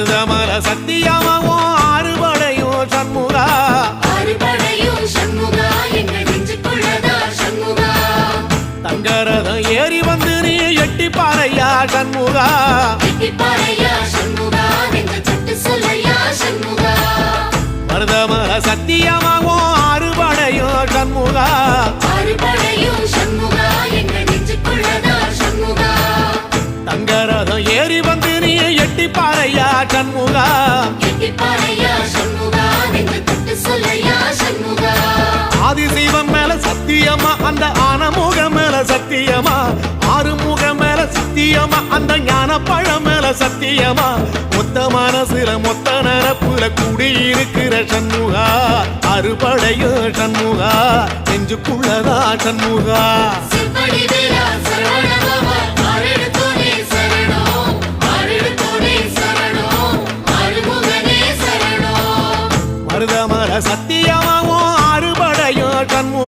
மருதமல சத்தியமாவும் ஆறுபடையும் சண்முகா தங்கரதம் ஏறி வந்து நீ எட்டிப்பாறையா சண்முகா மருதமல சத்தியமாவும் ஆறுபடையும் சண்முகா தங்கரதம் ஏறி வந்து நீ எட்டிப்பாறையா சண்முகா ஆதிசைவம் மேல சத்தியமா அந்த ஆனமுகம் மேல சத்தியமா ஆறுமுகம் மேல சத்தியமா அந்த ஞான பழம் மேல சத்தியமா மொத்த மனசுல மொத்த நரப்புல குடியிருக்கிற சண்முகா அறுபடையும் சண்முகா நெஞ்சுக்குள்ளதா சண்முகா மருதமல சத்தியமாவும் ஆறுபடையும் சண்முகா